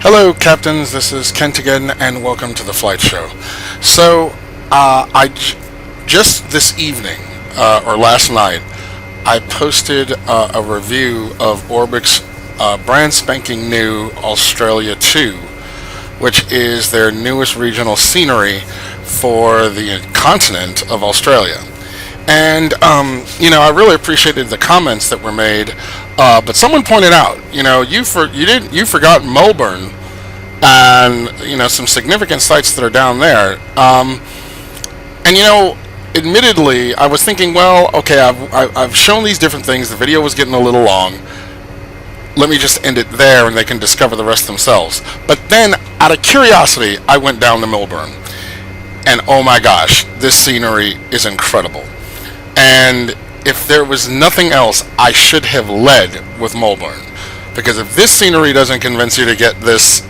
Hello, captains. This is Kent again, and welcome to the flight show. So, just this evening, or last night, I posted a review of Orbx brand spanking new Australia 2, which is their newest regional scenery for the continent of Australia. And I really appreciated the comments that were made. But someone pointed out, you forgot Melbourne, and some significant sites that are down there. Admittedly, I was thinking, well, okay, I've shown these different things. The video was getting a little long. Let me just end it there, and they can discover the rest themselves. But then, out of curiosity, I went down to Melbourne, and oh my gosh, this scenery is incredible. And if there was nothing else, I should have led with Melbourne. Because if this scenery doesn't convince you to get this,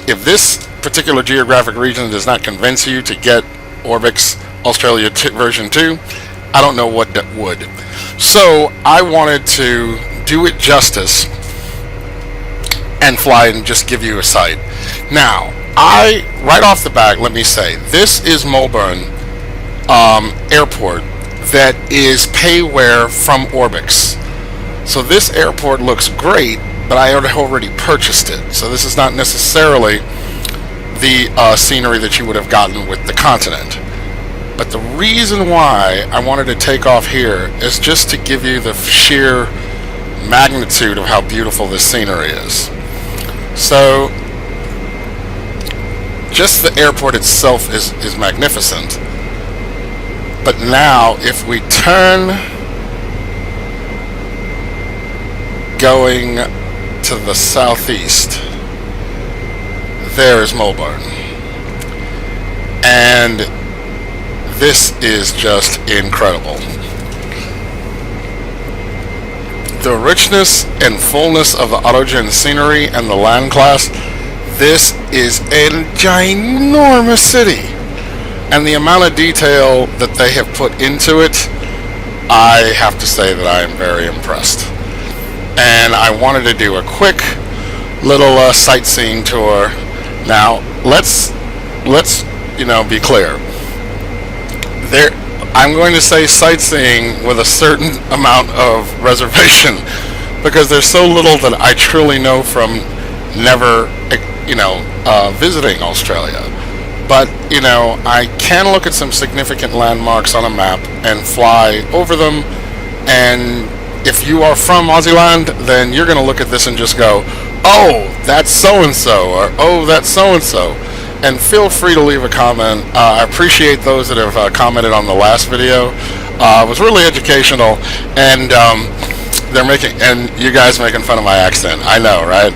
if this particular geographic region does not convince you to get Orbx Australia version 2, I don't know what would. So I wanted to do it justice and fly and just give you a sight. Now, right off the bat, let me say, this is Melbourne Airport that is payware from Orbx. So this airport looks great, but I already purchased it. So this is not necessarily the scenery that you would have gotten with the continent. But the reason why I wanted to take off here is just to give you the sheer magnitude of how beautiful this scenery is. So just the airport itself is magnificent. But now, if we turn going to the southeast, there is Melbourne. And this is just incredible. The richness and fullness of the autogen scenery and the land class, this is a ginormous city. And the amount of detail that they have put into it, I have to say that I am very impressed. And I wanted to do a quick little sightseeing tour. Now, let's be clear. I'm going to say sightseeing with a certain amount of reservation, because there's so little that I truly know from never, visiting Australia. But, I can look at some significant landmarks on a map and fly over them. And if you are from Aussieland, then you're going to look at this and just go, oh, that's so-and-so, or oh, that's so-and-so. And feel free to leave a comment. I appreciate those that have commented on the last video. It was really educational, and you guys making fun of my accent. I know, right?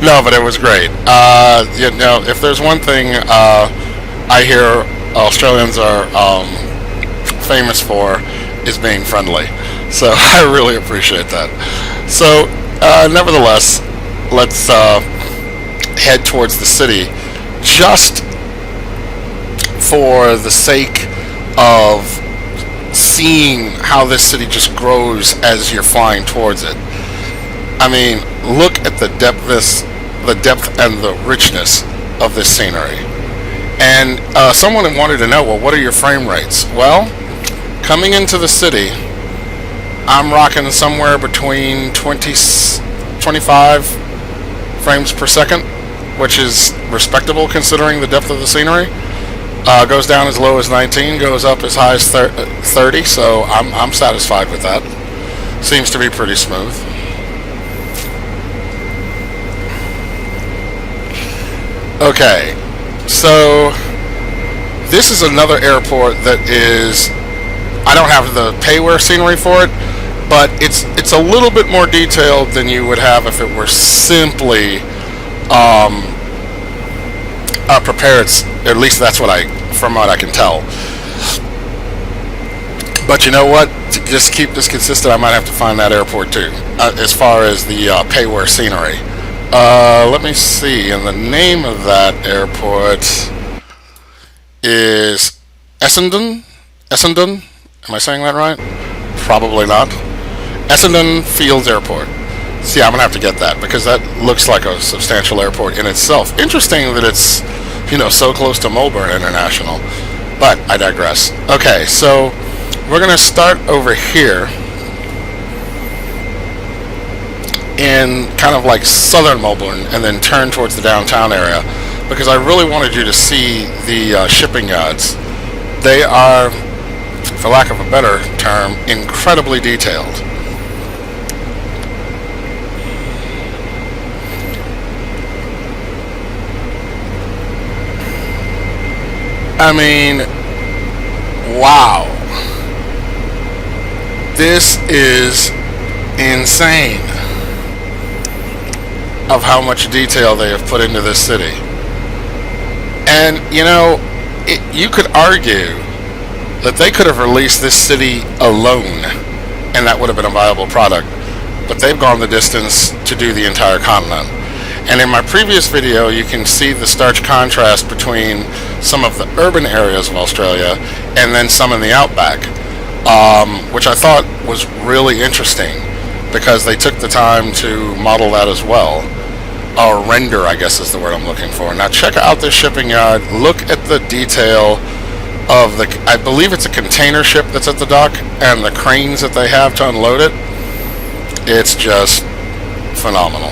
No, but it was great. If there's one thing I hear Australians are famous for, is being friendly. So I really appreciate that. So, nevertheless, let's head towards the city, just for the sake of seeing how this city just grows as you're flying towards it. I mean, look at the depth and the richness of this scenery. And someone wanted to know, well, what are your frame rates? Well, coming into the city, I'm rocking somewhere between 25 frames per second, which is respectable considering the depth of the scenery. Goes down as low as 19, goes up as high as 30, so I'm satisfied with that. Seems to be pretty smooth. Okay, so this is another airport that is, I don't have the payware scenery for it, but it's a little bit more detailed than you would have if it were simply prepared. At least that's from what I can tell. But you know what? To just keep this consistent, I might have to find that airport too, as far as the payware scenery. Let me see, and the name of that airport is Essendon? Am I saying that right? Probably not. Essendon Fields Airport. See, I'm gonna have to get that because that looks like a substantial airport in itself. Interesting that it's, so close to Melbourne International. But I digress. Okay, so we're gonna start over here in kind of like southern Melbourne and then turn towards the downtown area because I really wanted you to see the shipping yards. They are, for lack of a better term, incredibly detailed. I mean, wow. This is insane of how much detail they have put into this city. And, you could argue that they could have released this city alone and that would have been a viable product. But they've gone the distance to do the entire continent. And in my previous video, you can see the stark contrast between some of the urban areas of Australia and then some in the outback, which I thought was really interesting because they took the time to model that as well. Or render, I guess is the word I'm looking for. Now check out this shipping yard. Look at the detail of I believe it's a container ship that's at the dock and the cranes that they have to unload it. It's just phenomenal.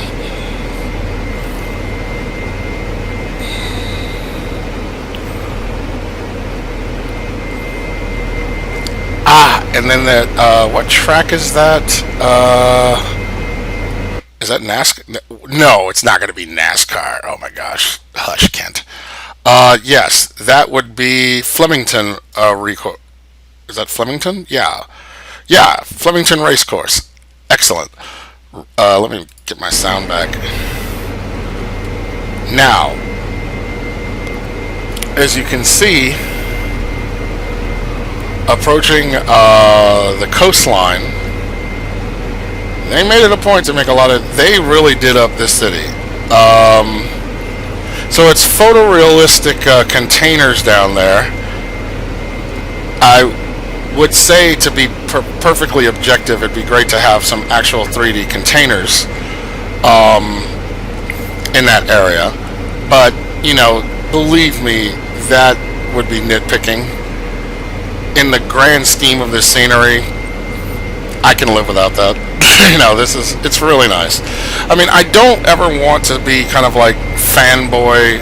And then that, what track is that? Is that NASCAR? No, it's not going to be NASCAR. Oh my gosh. Hush, Kent. Yes, that would be Flemington, is that Flemington? Yeah. Yeah, Flemington Racecourse. Excellent. Let me get my sound back. Now, as you can see, approaching the coastline, they made it a point to make they really did up this city. So it's photorealistic containers down there. I would say, to be perfectly objective, it'd be great to have some actual 3D containers in that area. But, believe me, that would be nitpicking. In the grand scheme of this scenery, I can live without that. It's really nice. I mean, I don't ever want to be kind of like fanboy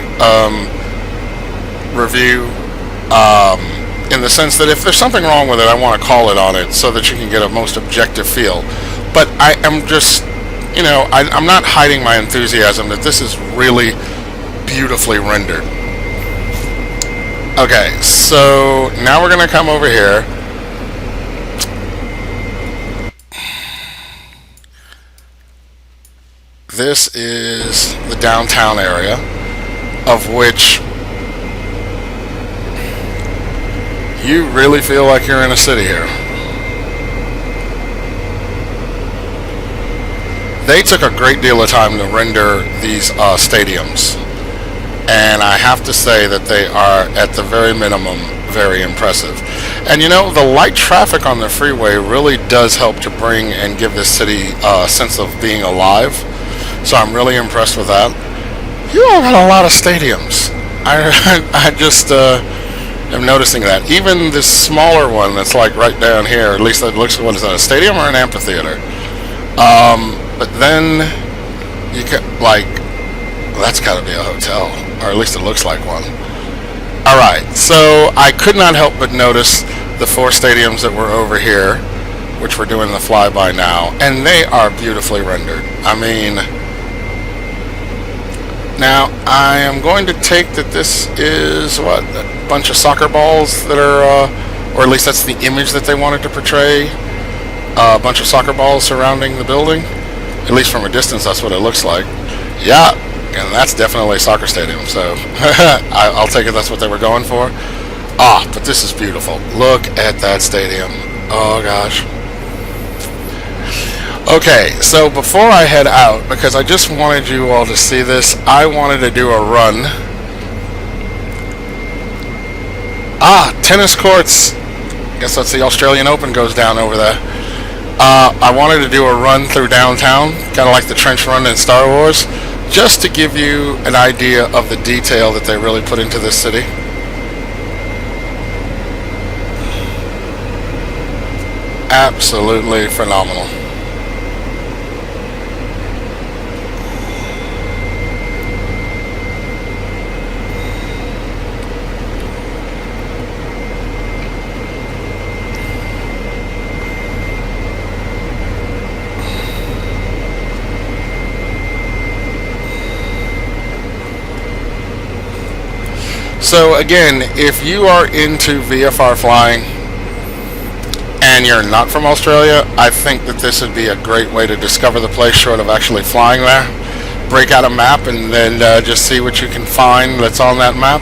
review in the sense that if there's something wrong with it, I want to call it on it so that you can get a most objective feel. But I am just, I'm not hiding my enthusiasm that this is really beautifully rendered. Okay, so now we're going to come over here. This is the downtown area, of which you really feel like you're in a city here. They took a great deal of time to render these stadiums. And I have to say that they are, at the very minimum, very impressive. And the light traffic on the freeway really does help to bring and give this city a sense of being alive. So I'm really impressed with that. You all got a lot of stadiums. I just am noticing that. Even this smaller one that's like right down here, at least it looks, what is that, a stadium or an amphitheater? But then you can, that's got to be a hotel, or at least it looks like one. Alright, so I could not help but notice the 4 stadiums that were over here, which we're doing the flyby now, and they are beautifully rendered. I mean, now I am going to take that this is, what, a bunch of soccer balls that are, or at least that's the image that they wanted to portray, a bunch of soccer balls surrounding the building. At least from a distance, that's what it looks like. Yeah. And that's definitely a soccer stadium, so I'll take it that's what they were going for. But this is beautiful. Look at that stadium. Oh, gosh. Okay, so before I head out, because I just wanted you all to see this, I wanted to do a run. Tennis courts. I guess that's the Australian Open goes down over there. I wanted to do a run through downtown, kind of like the trench run in Star Wars, just to give you an idea of the detail that they really put into this city. Absolutely phenomenal. So again, if you are into VFR flying and you're not from Australia, I think that this would be a great way to discover the place short of actually flying there. Break out a map and then just see what you can find that's on that map.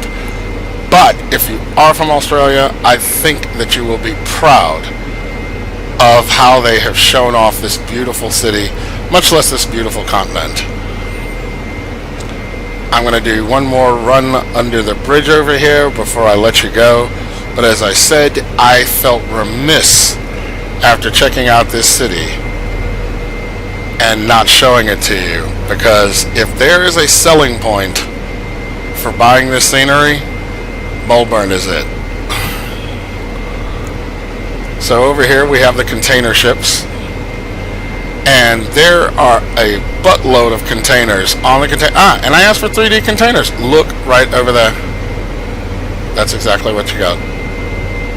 But if you are from Australia, I think that you will be proud of how they have shown off this beautiful city, much less this beautiful continent. I'm going to do one more run under the bridge over here before I let you go. But as I said, I felt remiss after checking out this city and not showing it to you, because if there is a selling point for buying this scenery, Melbourne is it. So over here we have the container ships, and there are a buttload of containers on the container. And I asked for 3D containers. Look right over there. That's exactly what you got.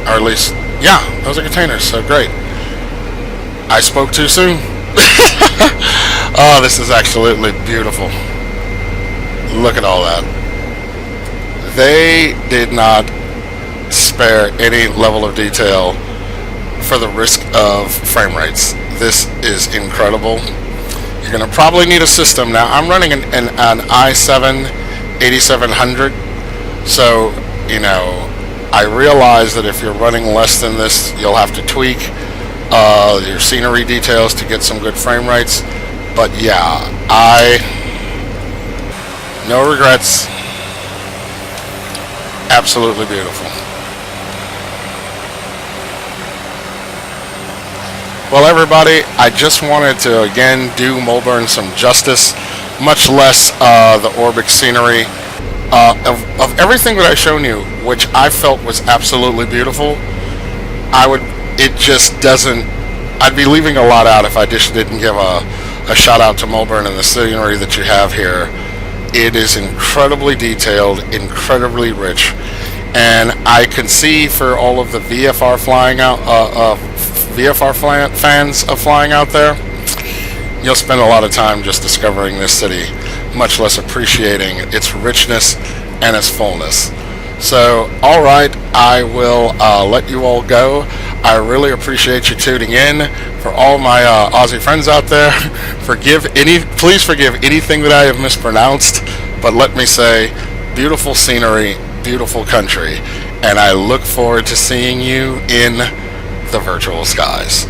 Or at least, yeah, those are containers, so great. I spoke too soon. Oh, this is absolutely beautiful. Look at all that. They did not spare any level of detail for the risk of frame rates. This is incredible. You're going to probably need a system. Now, I'm running an i7 8700, so, you know, I realize that if you're running less than this, you'll have to tweak your scenery details to get some good frame rates. But yeah, no regrets. Absolutely beautiful. Well, everybody, I just wanted to again do Melbourne some justice, much less the Orbx scenery. Of everything that I've shown you, which I felt was absolutely beautiful, it just doesn't, I'd be leaving a lot out if I just didn't give a shout out to Melbourne and the scenery that you have here. It is incredibly detailed, incredibly rich, and I can see for all of the VFR fans of flying out there, you'll spend a lot of time just discovering this city, much less appreciating its richness and its fullness. So, alright, I will let you all go. I really appreciate you tuning in. For all my Aussie friends out there, please forgive anything that I have mispronounced, but let me say, beautiful scenery, beautiful country, and I look forward to seeing you in the virtual skies.